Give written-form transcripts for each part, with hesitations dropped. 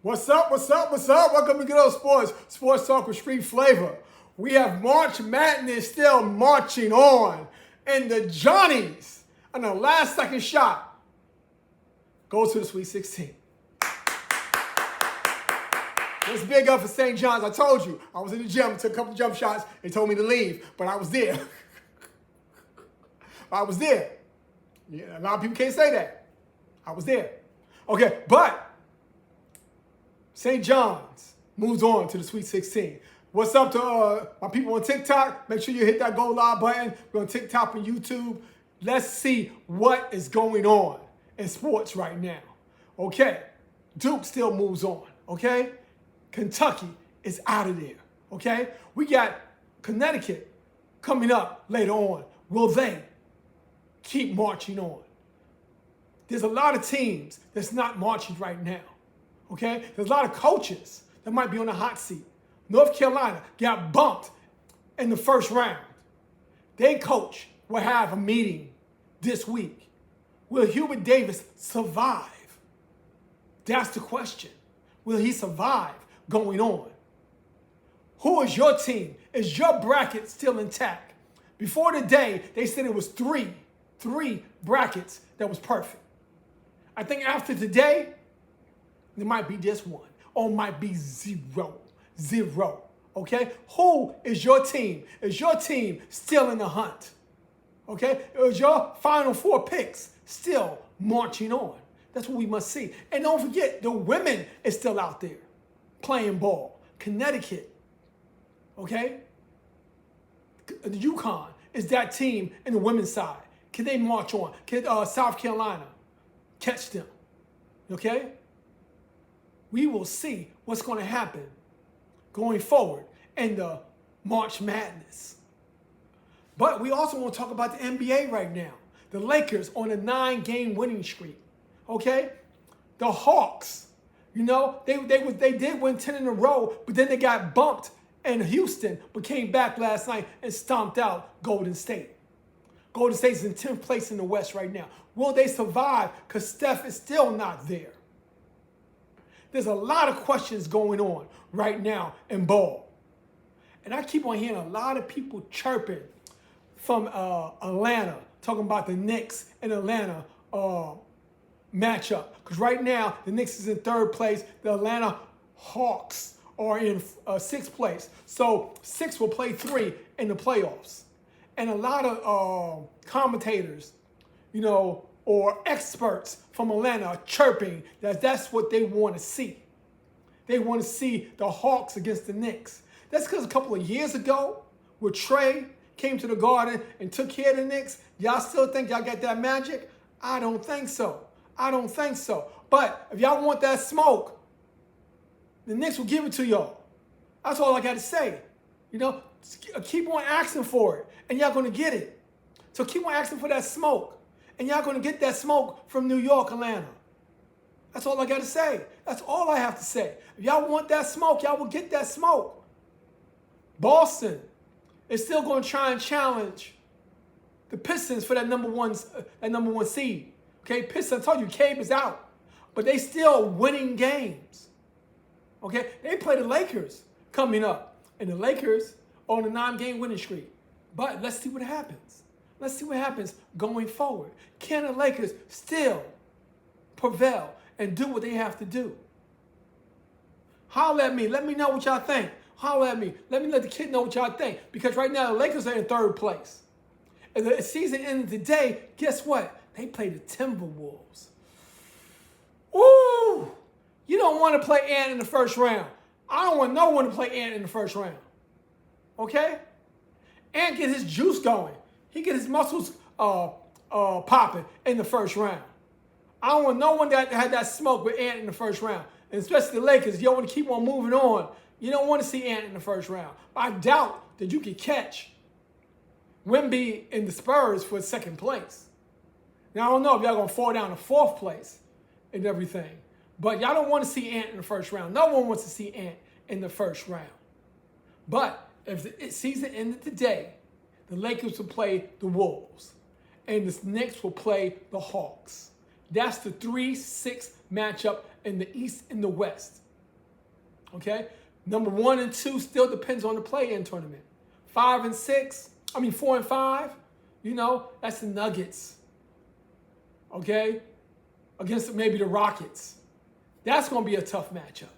What's up? Welcome to GHET-TO Sports, sports talk with street flavor. We have March Madness still marching on. And the Johnnies, on the last second shot, goes to the Sweet 16. Let's big up for St. John's. I told you, I was in the gym, took a couple jump shots. They told me to leave, but I was there. I was there. Yeah, a lot of people can't say that. I was there. Okay, but St. John's moves on to the Sweet 16. What's up to my people on TikTok? Make sure you hit that go live button. We're on TikTok and YouTube. Let's see what is going on in sports right now. Okay, Duke still moves on. Okay, Kentucky is out of there. Okay, we got Connecticut coming up later on. Will they keep marching on? There's a lot of teams that's not marching right now. Okay? There's a lot of coaches that might be on the hot seat. North Carolina got bumped in the first round. Their coach will have a meeting this week. Will Hubert Davis survive? That's the question. Will he survive going on? Who is your team? Is your bracket still intact? Before today, they said it was three brackets that was perfect. I think after today, there might be just one, or might be zero. Okay? Who is your team? Is your team still in the hunt? Okay? Is your final four picks still marching on? That's what we must see. And don't forget, the women is still out there playing ball. Connecticut, okay? The UConn is that team in the women's side. Can they march on? Can South Carolina catch them? Okay? We will see what's going to happen going forward in the March Madness. But we also want to talk about the NBA right now. The Lakers on a 9-game winning streak. Okay? The Hawks, you know, they did win 10 in a row, but then they got bumped in Houston, but came back last night and stomped out Golden State. Golden State's in 10th place in the West right now. Will they survive? Because Steph is still not there. There's a lot of questions going on right now in ball. And I keep on hearing a lot of people chirping from Atlanta, talking about the Knicks and Atlanta matchup. Because right now, the Knicks is in 3rd place. The Atlanta Hawks are in 6th place. So 6 will play 3 in the playoffs. And a lot of commentators, you know, or experts from Atlanta are chirping that that's what they want to see. They want to see the Hawks against the Knicks. That's because a couple of years ago, when Trey came to the Garden and took care of the Knicks, y'all still think y'all got that magic? I don't think so. But if y'all want that smoke, the Knicks will give it to y'all. That's all I got to say. You know, keep on asking for it, and y'all going to get it. So keep on asking for that smoke. And y'all going to get that smoke from New York, Atlanta. That's all I got to say. That's all I have to say. If y'all want that smoke, y'all will get that smoke. Boston is still going to try and challenge the Pistons for that number one seed. Okay, Pistons, I told you, Cade is out. But they still winning games. Okay, they play the Lakers coming up. And the Lakers are on a 9-game winning streak. But let's see what happens. Let's see what happens going forward. Can the Lakers still prevail and do what they have to do? Holler at me. Let me know what y'all think. Holler at me. Let me let the kid know what y'all think. Because right now, the Lakers are in 3rd place. And the season ended today, guess what? They play the Timberwolves. Ooh! You don't want to play Ant in the first round. I don't want no one to play Ant in the first round. Okay? Ant get his juice going. He get his muscles popping in the first round. I don't want no one that had that smoke with Ant in the first round. And especially the Lakers, you want to keep on moving on. You don't want to see Ant in the first round. But I doubt that you can catch Wemby and the Spurs for 2nd place. Now, I don't know if y'all going to fall down to 4th place and everything. But y'all don't want to see Ant in the first round. No one wants to see Ant in the first round. But if the season ended today, the Lakers will play the Wolves, and the Knicks will play the Hawks. That's the 3-6 matchup in the East and the West. Okay? Number 1 and 2 still depends on the play-in tournament. 4 and 5, that's the Nuggets. Okay? Against maybe the Rockets. That's going to be a tough matchup.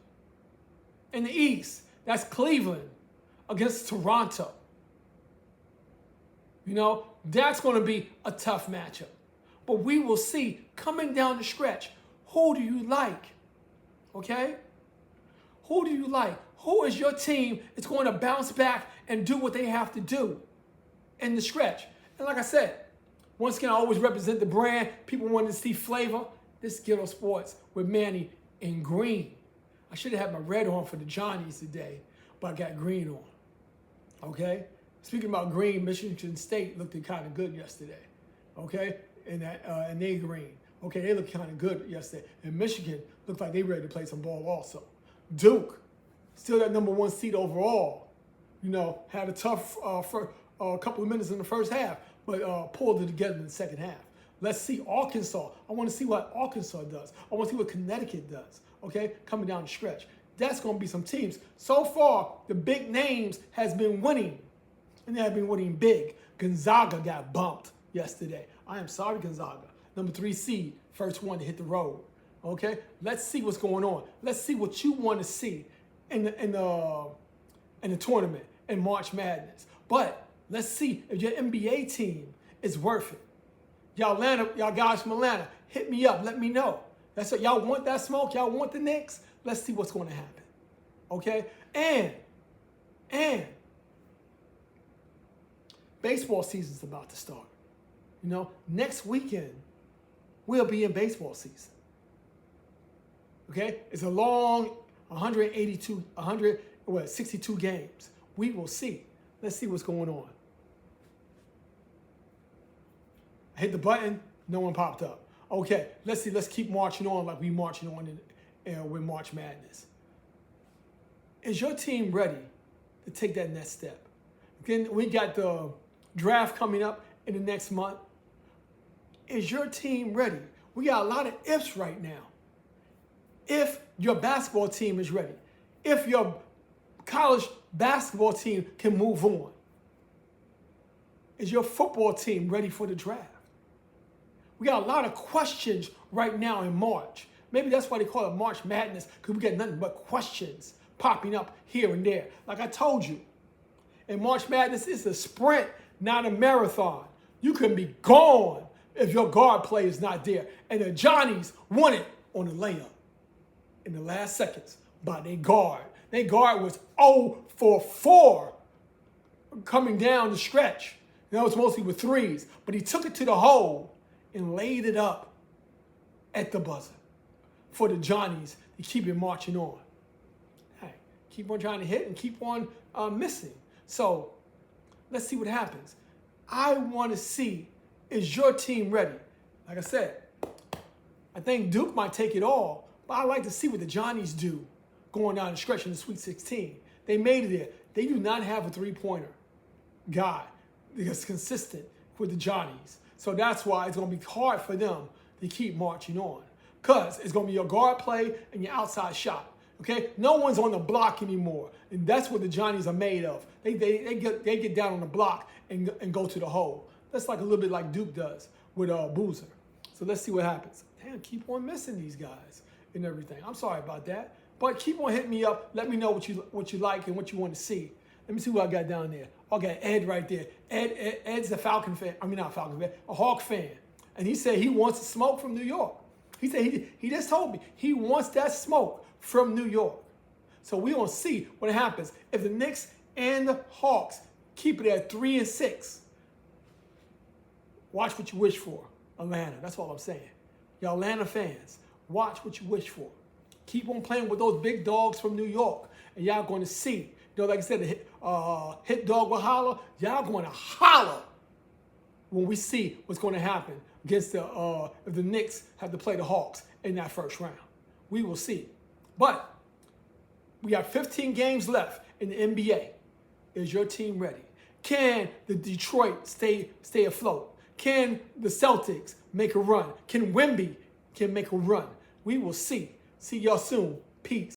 In the East, that's Cleveland against Toronto. That's going to be a tough matchup. But we will see coming down the stretch, who do you like? Okay? Who do you like? Who is your team that's going to bounce back and do what they have to do in the stretch? And like I said, once again, I always represent the brand. People want to see flavor. This is GHET-TO Sports with Manny in green. I should have had my red on for the Johnnies today, but I got green on. Okay? Speaking about green, Michigan State looked kind of good yesterday. Okay? And they green. Okay, they looked kind of good yesterday. And Michigan looked like they ready to play some ball also. Duke, still that number 1 seed overall, had a tough couple of minutes in the first half, but pulled it together in the second half. Let's see Arkansas. I want to see what Arkansas does. I want to see what Connecticut does, okay, coming down the stretch. That's going to be some teams. So far, the big names has been winning, and they have been winning big. Gonzaga got bumped yesterday. I am sorry, Gonzaga. Number 3 seed, first one to hit the road. Okay, let's see what's going on. Let's see what you want to see in the tournament in March Madness. But let's see if your NBA team is worth it. Y'all guys from Atlanta, hit me up. Let me know. That's what y'all want. That smoke. Y'all want the Knicks. Let's see what's going to happen. Okay, and baseball season's about to start. Next weekend we'll be in baseball season. Okay? It's a long 62 games. We will see. Let's see what's going on. I hit the button, no one popped up. Okay, let's see. Let's keep marching on like we marching on with March Madness. Is your team ready to take that next step? Then we got the draft coming up in the next month. Is your team ready? We got a lot of ifs right now. If your basketball team is ready, if your college basketball team can move on, is your football team ready for the draft? We got a lot of questions right now in March. Maybe that's why they call it March Madness, because we got nothing but questions popping up here and there. Like I told you, in March Madness, it's a sprint, not a marathon. You can be gone if your guard play is not there. And the Johnnies won it on a layup in the last seconds by their guard. Their guard was 0 for 4 coming down the stretch. That was mostly with threes, but he took it to the hole and laid it up at the buzzer for the Johnnies to keep it marching on. Hey, keep on trying to hit and keep on missing. So let's see what happens. I want to see, is your team ready? Like I said, I think Duke might take it all, but I like to see what the Johnnies do going down the stretch in the Sweet 16. They made it there. They do not have a three-pointer guy that's consistent with the Johnnies. So that's why it's going to be hard for them to keep marching on, because it's going to be your guard play and your outside shot. Okay, no one's on the block anymore, and that's what the Johnnies are made of. They get down on the block and go to the hole. That's like a little bit like Duke does with Boozer. So let's see what happens. Damn, keep on missing these guys and everything. I'm sorry about that, but keep on hitting me up. Let me know what you like and what you want to see. Let me see what I got down there. I got Ed right there. Ed's a Falcon fan. I mean, not a Falcon fan, a Hawk fan. And he said he wants to smoke from New York. He said he just told me he wants that smoke from New York. So we're going to see what happens. If the Knicks and the Hawks keep it at 3-6, watch what you wish for, Atlanta. That's all I'm saying. Y'all Atlanta fans, watch what you wish for. Keep on playing with those big dogs from New York, and y'all going to see. Like I said, the hit dog will holler. Y'all going to holler when we see what's going to happen against if the Knicks have to play the Hawks in that first round. We will see. But we got 15 games left in the NBA. Is your team ready? Can the Detroit stay afloat? Can the Celtics make a run? Can Wemby make a run? We will see. See y'all soon. Peace.